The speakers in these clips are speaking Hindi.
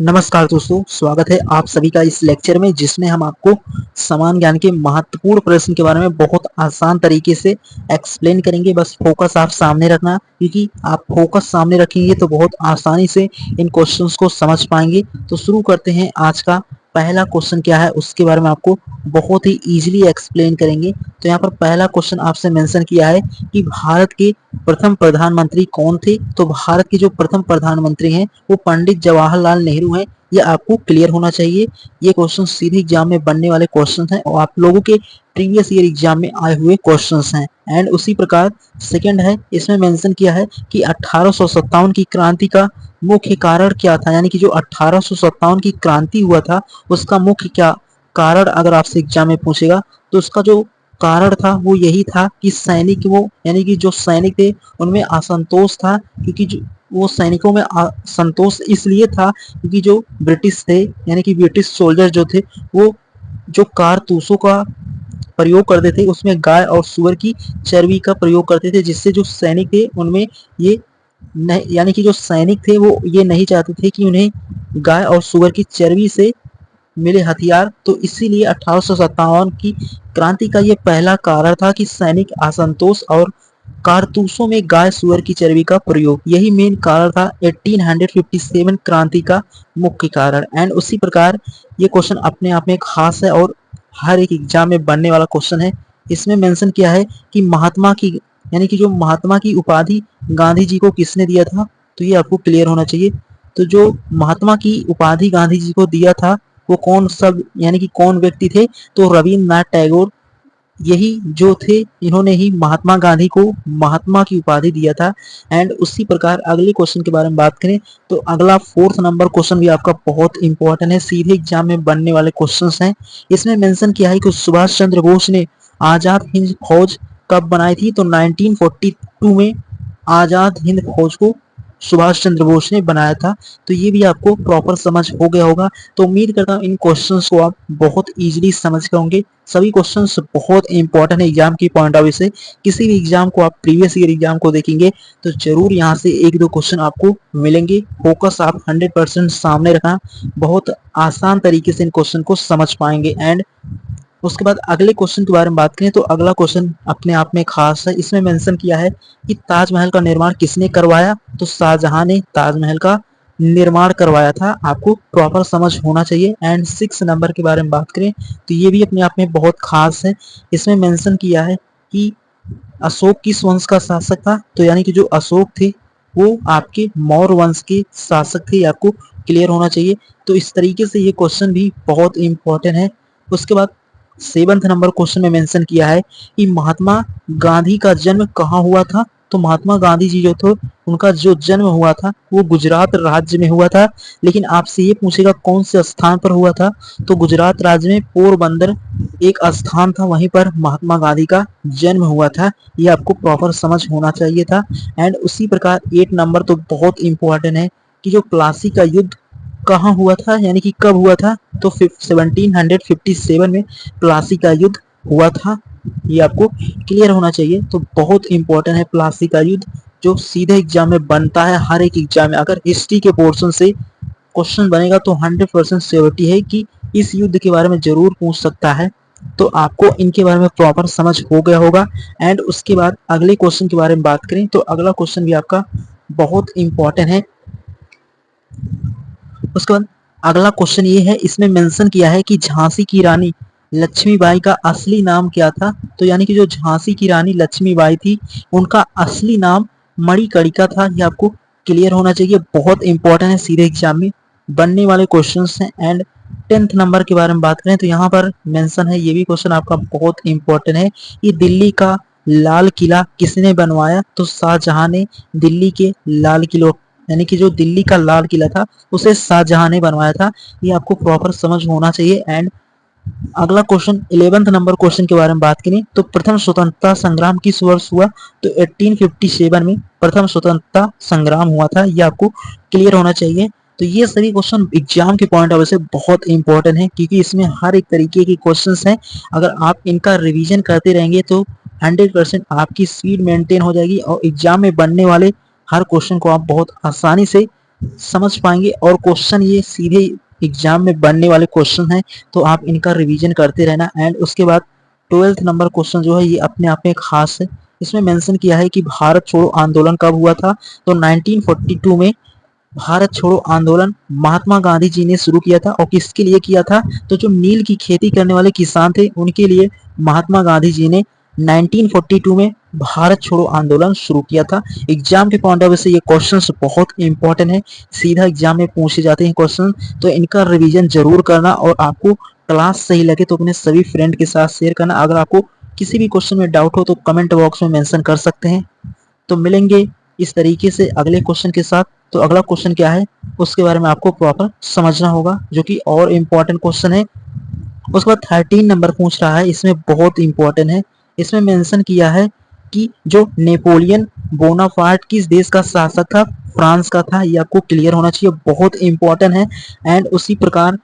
नमस्कार दोस्तों, स्वागत है आप सभी का इस लेक्चर में जिसमें हम आपको समान ज्ञान के महत्वपूर्ण प्रश्न के बारे में बहुत आसान तरीके से एक्सप्लेन करेंगे। बस फोकस आप सामने रखना, क्योंकि आप फोकस सामने रखेंगे तो बहुत आसानी से इन क्वेश्चंस को समझ पाएंगे। तो शुरू करते हैं। आज का पहला क्वेश्चन क्या है उसके बारे में आपको बहुत ही इजीली एक्सप्लेन करेंगे। तो यहाँ पर पहला क्वेश्चन आपसे मेंशन किया है कि भारत के प्रथम प्रधानमंत्री कौन थे। तो भारत के जो प्रथम प्रधानमंत्री हैं वो पंडित जवाहरलाल नेहरू हैं। ये आपको क्लियर होना चाहिए। ये क्वेश्चन सीधे एग्जाम में बनने वाले क्वेश्चन हैं और आप लोगों के प्रीवियस ईयर एग्जाम में आए हुए क्वेश्चंस हैं। एंड उसी प्रकार सेकंड है, इसमें मेंशन किया है कि 1857 की क्रांति का मुख्य कारण क्या था। यानी कि जो 1857 की क्रांति हुआ था उसका मुख्य क्या कारण अगर आपसे एग्जाम में पूछेगा तो उसका जो कारण था वो यही था कि सैनिक वो यानी कि जो सैनिक थे उनमें असंतोष था, क्योंकि जो वो सैनिकों में असंतोष इसलिए था क्योंकि जो ब्रिटिश थे यानी कि ब्रिटिश सोल्जर जो थे वो जो कारतूसों का प्रयोग करते थे उसमें गाय और सुअर की चर्बी का प्रयोग करते थे, जिससे जो सैनिक थे उनमें ये यानी कि जो सैनिक थे वो ये नहीं चाहते थे कि उन्हें गाय और सुअर की चर्बी से मिले हथियार। तो इसीलिए 1857 की क्रांति का ये पहला कारण था कि सैनिक असंतोष और कारतूसों में गाय सुअर की चर्बी का प्रयोग, यही मेन कारण था 1857 क्रांति का मुख्य कारण। एंड उसी प्रकार ये क्वेश्चन अपने आप में खास है और हर एक एग्जाम में बनने वाला क्वेश्चन है। इसमें मेंशन किया है कि महात्मा की यानी कि जो महात्मा की उपाधि गांधी जी को किसने दिया था। तो ये आपको क्लियर होना चाहिए। तो जो महात्मा की उपाधि गांधी जी को दिया था वो कौन सब यानी कि कौन व्यक्ति थे। तो रविन्द्रनाथ टैगोर यही जो थे, इन्होंने ही महात्मा गांधी को महात्मा की उपाधि दिया था। एंड उसी प्रकार अगले क्वेश्चन के बारे में बात करें तो अगला 4th नंबर क्वेश्चन भी आपका बहुत इंपॉर्टेंट है, सीधे एग्जाम में बनने वाले क्वेश्चंस हैं। इसमें मेंशन किया है कि सुभाष चंद्र बोस ने आजाद हिंद फौज कब बनाई थी। तो 1942 में आजाद हिंद फौज को सुभाष चंद्र बोस ने बनाया था। तो ये भी आपको प्रॉपर समझ हो गया होगा। तो उम्मीद करता हूँ इन क्वेश्चंस को आप बहुत इजीली समझ गए होंगे। सभी क्वेश्चंस बहुत इंपॉर्टेंट है एग्जाम की पॉइंट ऑफ व्यू से। किसी भी एग्जाम को आप प्रीवियस ईयर एग्जाम को देखेंगे तो जरूर यहाँ से एक दो क्वेश्चन आपको मिलेंगे। फोकस आप 100% सामने रखना, बहुत आसान तरीके से इन क्वेश्चन को समझ पाएंगे। एंड उसके बाद अगले क्वेश्चन के बारे में बात करें तो अगला क्वेश्चन अपने आप में खास है। इसमें मेंशन किया है कि ताजमहल का निर्माण किसने करवाया। तो शाहजहां ने ताजमहल का निर्माण करवाया था। आपको प्रॉपर समझ होना चाहिए। एंड 6 नंबर के बारे में बात करें तो ये भी अपने आप में बहुत खास है। इसमें मेंशन किया है कि अशोक किस वंश का शासक था। तो यानी कि जो अशोक थे वो आपके मौर्य वंश के शासक थे। आपको क्लियर होना चाहिए। तो इस तरीके से ये क्वेश्चन भी बहुत इंपॉर्टेंट है। उसके बाद 7th नंबर क्वेश्चन में मेंशन किया है कि महात्मा गांधी का जन्म कहाँ हुआ था। तो महात्मा गांधी जी जो थे उनका जो जन्म हुआ था वो गुजरात राज्य में हुआ था। लेकिन आपसे ये पूछेगा कौन से स्थान पर हुआ था। तो गुजरात राज्य में पोरबंदर एक स्थान था, वहीं पर महात्मा गांधी का जन्म हुआ था। ये आपको प्रॉपर समझ होना चाहिए था। एंड उसी प्रकार 8 नंबर तो बहुत इंपॉर्टेंट है कि जो प्लासी का युद्ध कहाँ हुआ था यानी कि कब हुआ था। तो 1757 में प्लासी का युद्ध हुआ था। ये आपको क्लियर होना चाहिए। तो बहुत इंपॉर्टेंट है प्लासी का युद्ध, जो सीधे एग्जाम में बनता है। हर एक एग्जाम में अगर हिस्ट्री के पोर्शन से क्वेश्चन बनेगा तो 100% श्योरिटी है कि इस युद्ध के बारे में जरूर पूछ सकता है। तो आपको इनके बारे में प्रॉपर समझ हो गया होगा। एंड उसके बाद अगले क्वेश्चन के बारे में बात करें तो अगला क्वेश्चन भी आपका बहुत इंपॉर्टेंट है। उसके बाद अगला क्वेश्चन ये है, इसमें मेंशन किया है कि झांसी की रानी लक्ष्मीबाई का असली नाम क्या था। तो यानी कि जो झांसी की रानी लक्ष्मीबाई थी उनका असली नाम मणिकर्णिका था। ये आपको क्लियर होना चाहिए। बहुत इंपॉर्टेंट है, सीधे एग्जाम में बनने वाले क्वेश्चंस हैं। एंड 10th नंबर के बारे में बात करें तो यहाँ पर मेंशन है, ये भी क्वेश्चन आपका बहुत इंपॉर्टेंट है। ये दिल्ली का लाल किला किसने बनवाया। तो शाहजहां ने दिल्ली के लाल किलो यानी कि जो दिल्ली का लाल किला था उसे शाहजहां ने बनवाया था। ये आपको प्रॉपर समझ होना चाहिए। एंड अगला क्वेश्चन 11th नंबर क्वेश्चन के बारे में बात करें तो प्रथम स्वतंत्रता संग्राम किस वर्ष हुआ। तो 1857 में प्रथम स्वतंत्रता संग्राम हुआ था। ये आपको क्लियर होना चाहिए। तो ये सभी क्वेश्चन एग्जाम के पॉइंट ऑफ व्यू से बहुत इंपॉर्टेंट है, क्योंकि इसमें हर एक तरीके के क्वेश्चंस हैं। अगर आप इनका रिवीजन करते रहेंगे तो 100% आपकी स्पीड मेंटेन हो जाएगी और एग्जाम में बनने वाले हर क्वेश्चन को आप बहुत आसानी से समझ पाएंगे। और क्वेश्चन ये सीधे एग्जाम में बनने वाले क्वेश्चन हैं, तो आप इनका रिवीजन करते रहना। एंड उसके बाद 12th नंबर क्वेश्चन जो है ये अपने आप में खास है। इसमें मेंशन किया है कि भारत छोड़ो आंदोलन कब हुआ था, तो 1942 में भारत छोड़ो आंदोलन महात्मा गांधी जी ने शुरू किया था। और किसके लिए किया था, तो जो नील की खेती करने वाले किसान थे उनके लिए महात्मा गांधी जी ने 1942 में भारत छोड़ो आंदोलन शुरू किया था। एग्जाम के पॉइंट ऑफ व्यू से ये क्वेश्चंस बहुत इंपॉर्टेंट है, सीधा एग्जाम में पूछे जाते हैं क्वेश्चन, तो इनका रिवीजन जरूर करना। और आपको क्लास सही लगे तो अपने सभी फ्रेंड के साथ शेयर करना। अगर आपको किसी भी क्वेश्चन में डाउट हो तो कमेंट बॉक्स में मेंशन कर सकते हैं। तो मिलेंगे इस तरीके से अगले क्वेश्चन के साथ। तो अगला क्वेश्चन क्या है उसके बारे में आपको प्रॉपर समझना होगा, जो कि और इम्पोर्टेंट क्वेश्चन है। उसके बाद 13 नंबर पूछ रहा है, इसमें बहुत इंपॉर्टेंट है। इसमें मेंशन किया है कि जो नेपोलियन बोनापार्ट किस देश का शासक था, फ्रांस का था। ये आपको क्लियर होना चाहिए, बहुत इंपॉर्टेंट है। एंड उसी प्रकार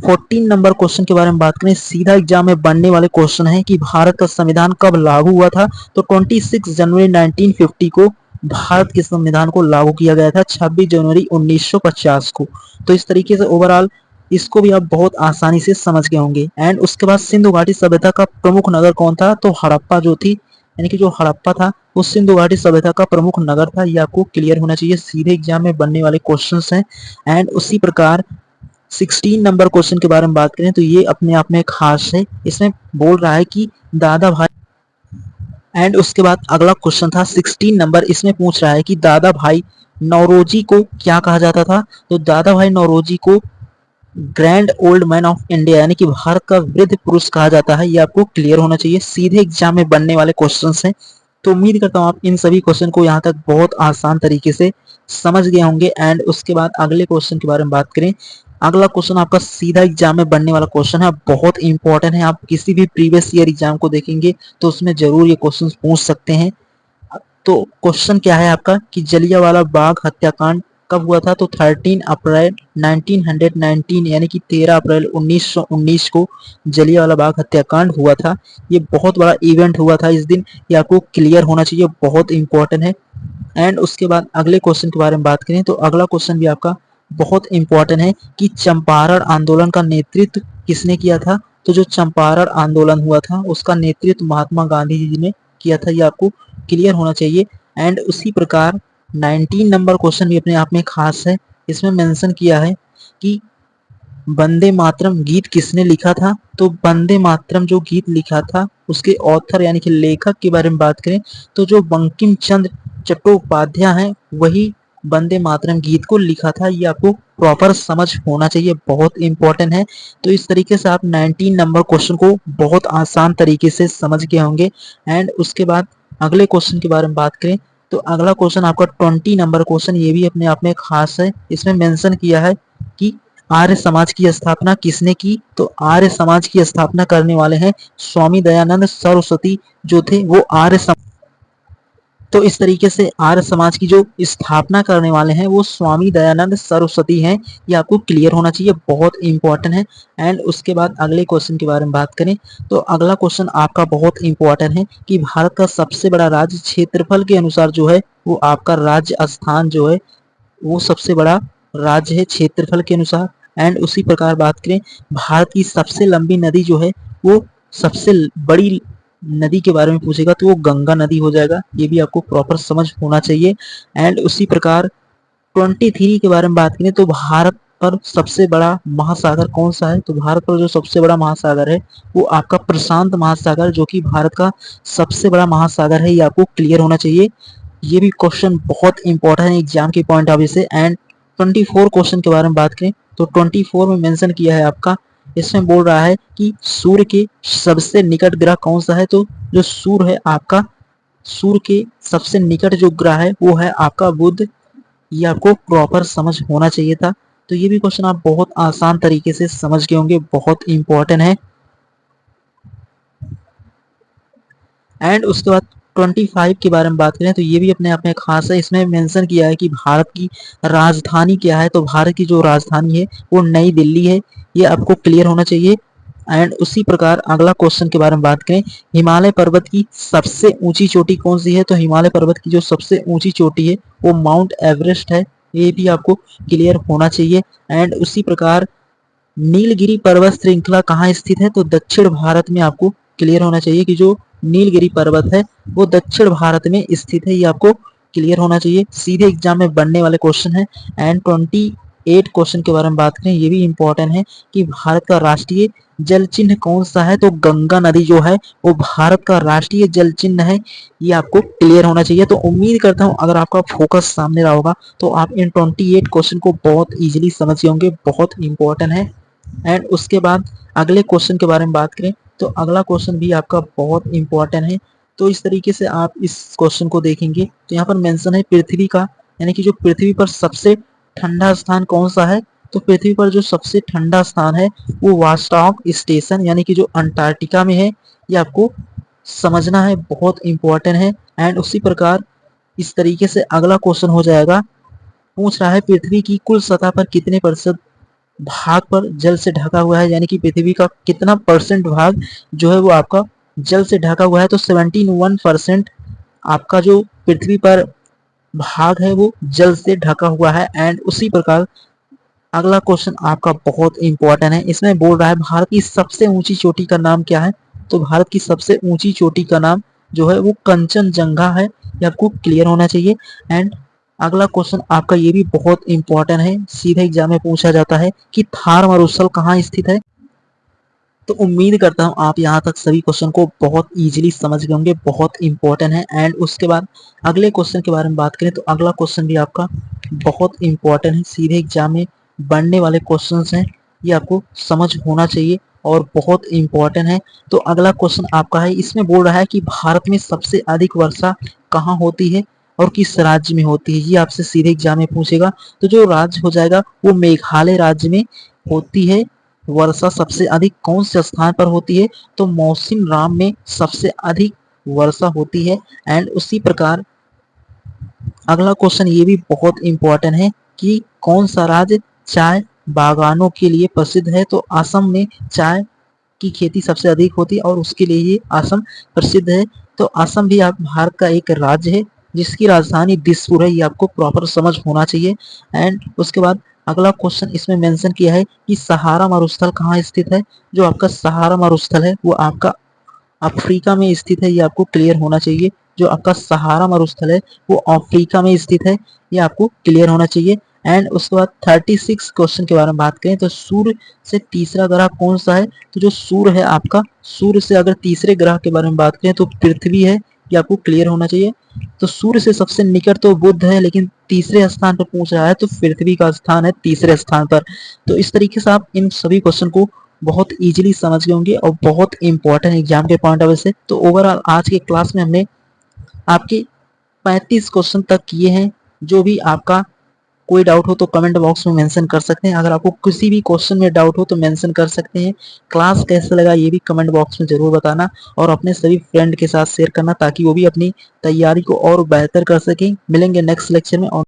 14 नंबर क्वेश्चन के बारे में बात करें, सीधा एग्जाम में बनने वाले क्वेश्चन है कि भारत का संविधान कब लागू हुआ था, तो 26 जनवरी 1950 को भारत के संविधान को लागू किया गया था, 26 जनवरी 1950 को। तो इस तरीके से ओवरऑल इसको भी आप बहुत आसानी से समझ गए होंगे। एंड उसके बाद सिंधु घाटी सभ्यता का प्रमुख नगर कौन था, तो हड़प्पा जो थी, यानी कि जो हड़प्पा था वो सिंधु घाटी सभ्यता का प्रमुख नगर था। ये आपको क्लियर होना चाहिए, सीधे एग्जाम में बनने वाले क्वेश्चंस हैं। एंड उसी प्रकार 16 नंबर क्वेश्चन के बारे में बात करें तो ये अपने आप में खास है। इसमें बोल रहा है कि दादा भाई, एंड उसके बाद अगला क्वेश्चन था 16 नंबर, इसमें पूछ रहा है कि दादा भाई नौरोजी को क्या कहा जाता था, तो दादा भाई नौरोजी को grand old man of India यानी कि भारत का वृद्ध पुरुष कहा जाता है। ये आपको क्लियर होना चाहिए, सीधे एग्जाम में बनने वाले क्वेश्चंस हैं। तो उम्मीद करता हूँ आप इन सभी क्वेश्चन को यहाँ तक बहुत आसान तरीके से समझ गए होंगे। एंड उसके बाद अगले क्वेश्चन के बारे में बात करें, अगला क्वेश्चन आपका सीधा एग्जाम में बनने वाला क्वेश्चन है, बहुत इंपॉर्टेंट है। आप किसी भी प्रीवियस ईयर एग्जाम को देखेंगे तो उसमें जरूर ये क्वेश्चन पूछ सकते हैं। तो क्वेश्चन क्या है आपका कि जलियांवाला बाग हत्याकांड कब हुआ था, तो 13 अप्रैल 1919 यानी कि 13 अप्रैल 1919 को जलियांवाला बाग हत्याकांड हुआ था। ये बहुत बड़ा इवेंट हुआ था इस दिन, ये आपको क्लियर होना चाहिए, बहुत इंपॉर्टेंट है। एंड उसके बाद अगले क्वेश्चन के बारे में बात करें तो अगला क्वेश्चन भी आपका बहुत इंपॉर्टेंट है कि चंपारण आंदोलन का नेतृत्व किसने किया था, तो जो चंपारण आंदोलन हुआ था उसका नेतृत्व महात्मा गांधी जी ने किया था। ये आपको क्लियर होना चाहिए। एंड उसी प्रकार 19 नंबर क्वेश्चन भी अपने आप में खास है। इसमें मेंशन किया है कि वंदे मातरम गीत किसने लिखा था, तो वंदे मातरम जो गीत लिखा था उसके ऑथर यानी कि लेखक के बारे में बात करें तो जो बंकिम चंद्र चट्टोपाध्याय हैं वही वंदे मातरम गीत को लिखा था। ये आपको प्रॉपर समझ होना चाहिए, बहुत इंपॉर्टेंट है। तो इस तरीके से आप 19 नंबर क्वेश्चन को बहुत आसान तरीके से समझ गए होंगे। एंड उसके बाद अगले क्वेश्चन के बारे में बात करें तो अगला क्वेश्चन आपका 20 नंबर क्वेश्चन, ये भी अपने आप में खास है। इसमें मेंशन किया है कि आर्य समाज की स्थापना किसने की, तो आर्य समाज की स्थापना करने वाले हैं स्वामी दयानंद सरस्वती जो थे वो आर्य समाज। तो इस तरीके से आर्य समाज की जो स्थापना करने वाले हैं वो स्वामी दयानंद सरस्वती हैं। ये आपको क्लियर होना चाहिए, बहुत इंपॉर्टेंट है। एंड उसके बाद अगले क्वेश्चन के बारे में बात करें तो अगला क्वेश्चन आपका बहुत इंपॉर्टेंट है कि भारत का सबसे बड़ा राज्य क्षेत्रफल के अनुसार जो है वो आपका राजस्थान जो है वो सबसे बड़ा राज्य है क्षेत्रफल के अनुसार। एंड उसी प्रकार बात करें भारत की सबसे लंबी नदी जो है वो सबसे बड़ी नदी के बारे में पूछेगा तो वो गंगा नदी हो जाएगा। ये भी आपको प्रॉपर समझ होना चाहिए। एंड उसी प्रकार 23 के बारे में बात करें तो भारत पर सबसे बड़ा महासागर कौन सा है, तो भारत पर जो सबसे बड़ा महासागर है वो आपका प्रशांत महासागर जो कि भारत का सबसे बड़ा महासागर है। ये आपको क्लियर होना चाहिए, ये भी क्वेश्चन बहुत इंपॉर्टेंट है एग्जाम के पॉइंट ऑफ व्यू से। एंड 24 क्वेश्चन के बारे में बात करें तो 24 में मेंशन किया है आपका, इसमें बोल रहा है कि सूर्य के सबसे निकट ग्रह कौन सा है, तो जो सूर्य है आपका, सूर्य के सबसे निकट जो ग्रह है वो है आपका बुध। ये आपको प्रॉपर समझ होना चाहिए था। तो ये भी क्वेश्चन आप बहुत आसान तरीके से समझ गए होंगे, बहुत इंपॉर्टेंट है। एंड उसके बाद 25 के बारे में बात करें तो ये भी अपने आप में खास है। इसमें मेंशन किया है कि भारत की राजधानी क्या है, तो भारत की जो राजधानी है वो नई दिल्ली है। ये आपको क्लियर होना चाहिए। एंड उसी प्रकार अगला क्वेश्चन के बारे में बात करें, हिमालय पर्वत की सबसे ऊंची चोटी कौन सी है, तो हिमालय पर्वत की जो सबसे ऊंची चोटी है वो माउंट एवरेस्ट है। ये भी आपको क्लियर होना चाहिए। एंड उसी प्रकार नीलगिरी पर्वत श्रृंखला कहाँ स्थित है, तो दक्षिण भारत में आपको क्लियर होना चाहिए कि जो नीलगिरी पर्वत है वो दक्षिण भारत में स्थित है, ये आपको क्लियर होना चाहिए। सीधे एग्जाम में बनने वाले क्वेश्चन है। एंड 28 क्वेश्चन के बारे में बात करें, ये भी इंपॉर्टेंट है कि भारत का राष्ट्रीय जल चिन्ह कौन सा है, तो गंगा नदी जो है वो भारत का राष्ट्रीय जल चिन्ह है, ये आपको क्लियर होना चाहिए। तो उम्मीद करता हूँ अगर आपका फोकस सामने रहा होगा तो आप इन 28 क्वेश्चन को बहुत इजीली समझ गए होंगे, बहुत इंपॉर्टेंट है। एंड उसके बाद अगले क्वेश्चन के बारे में बात करें तो अगला क्वेश्चन भी आपका बहुत इंपॉर्टेंट है। तो इस तरीके से आप इस क्वेश्चन को देखेंगे तो यहाँ पर मेंशन है पृथ्वी का, यानी कि जो पृथ्वी पर सबसे ठंडा स्थान कौन सा है, तो पृथ्वी पर जो सबसे ठंडा स्थान है वो वास्टॉक स्टेशन यानी कि जो अंटार्कटिका में है, ये आपको समझना है, बहुत इंपॉर्टेंट है। एंड उसी प्रकार इस तरीके से अगला क्वेश्चन हो जाएगा, पूछ रहा है पृथ्वी की कुल सतह पर कितने प्रतिशत भाग पर जल से ढका हुआ है, यानी कि पृथ्वी का कितना परसेंट भाग जो है वो आपका जल से ढका हुआ है, तो 71% आपका जो पृथ्वी पर भाग है वो जल से ढका हुआ है। एंड उसी प्रकार अगला क्वेश्चन आपका बहुत इंपॉर्टेंट है, इसमें बोल रहा है भारत की सबसे ऊंची चोटी का नाम क्या है, तो भारत की सबसे ऊंची चोटी का नाम जो है वो कंचनजंगा है, ये आपको क्लियर होना चाहिए। एंड अगला क्वेश्चन आपका ये भी बहुत इंपॉर्टेंट है, सीधे एग्जाम में पूछा जाता है कि थार मरुस्थल कहाँ स्थित है। तो उम्मीद करता हूँ आप यहाँ तक सभी क्वेश्चन को बहुत इजीली समझ गए होंगे, बहुत इंपॉर्टेंट है। एंड उसके बाद अगले क्वेश्चन के बारे में बात करें तो अगला क्वेश्चन भी आपका बहुत इंपॉर्टेंट है, सीधे एग्जाम में बनने वाले क्वेश्चन हैं, ये आपको समझ होना चाहिए और बहुत इंपॉर्टेंट है। तो अगला क्वेश्चन आपका है, इसमें बोल रहा है कि भारत में सबसे अधिक वर्षा कहाँ होती है और किस राज्य में होती है, ये आपसे सीधे एग्जाम में पूछेगा। तो जो राज्य हो जाएगा वो मेघालय राज्य में होती है वर्षा, सबसे अधिक कौन से स्थान पर होती है, तो मौसिन राम में सबसे अधिक वर्षा होती है। एंड उसी प्रकार अगला क्वेश्चन ये भी बहुत इंपॉर्टेंट है कि कौन सा राज्य चाय बागानों के लिए प्रसिद्ध है, तो असम में चाय की खेती सबसे अधिक होती है और उसके लिए ये असम प्रसिद्ध है। तो असम भी आप भारत का एक राज्य है जिसकी राजधानी दिसपुर है, ये आपको प्रॉपर समझ होना चाहिए। एंड उसके बाद अगला क्वेश्चन इसमें मेंशन किया है कि सहारा मरुस्थल कहाँ स्थित है, जो आपका सहारा मरुस्थल है वो आपका अफ्रीका में स्थित है, ये आपको क्लियर होना चाहिए। जो आपका सहारा मरुस्थल है वो अफ्रीका में स्थित है, ये आपको क्लियर होना चाहिए। एंड उसके बाद 36 क्वेश्चन के बारे में बात करें तो सूर्य से तीसरा ग्रह कौन सा है, तो जो सूर्य है आपका, सूर्य से अगर तीसरे ग्रह के बारे में बात करें तो पृथ्वी है, ये आपको क्लियर होना चाहिए। तो सूर्य से सबसे निकट तो बुध है, लेकिन तीसरे स्थान पर पूछ रहा है तो पृथ्वी का स्थान है तीसरे स्थान पर। तो इस तरीके से आप इन सभी क्वेश्चन को बहुत इजीली समझ गए होंगे और बहुत इंपॉर्टेंट एग्जाम के पॉइंट ऑफ व्यू से। तो ओवरऑल आज के क्लास में हमने आपके 35 क्वेश्चन तक किए हैं। जो भी आपका कोई डाउट हो तो कमेंट बॉक्स में मेंशन कर सकते हैं, अगर आपको किसी भी क्वेश्चन में डाउट हो तो मेंशन कर सकते हैं। क्लास कैसे लगा ये भी कमेंट बॉक्स में जरूर बताना और अपने सभी फ्रेंड के साथ शेयर करना ताकि वो भी अपनी तैयारी को और बेहतर कर सकें। मिलेंगे नेक्स्ट लेक्चर में और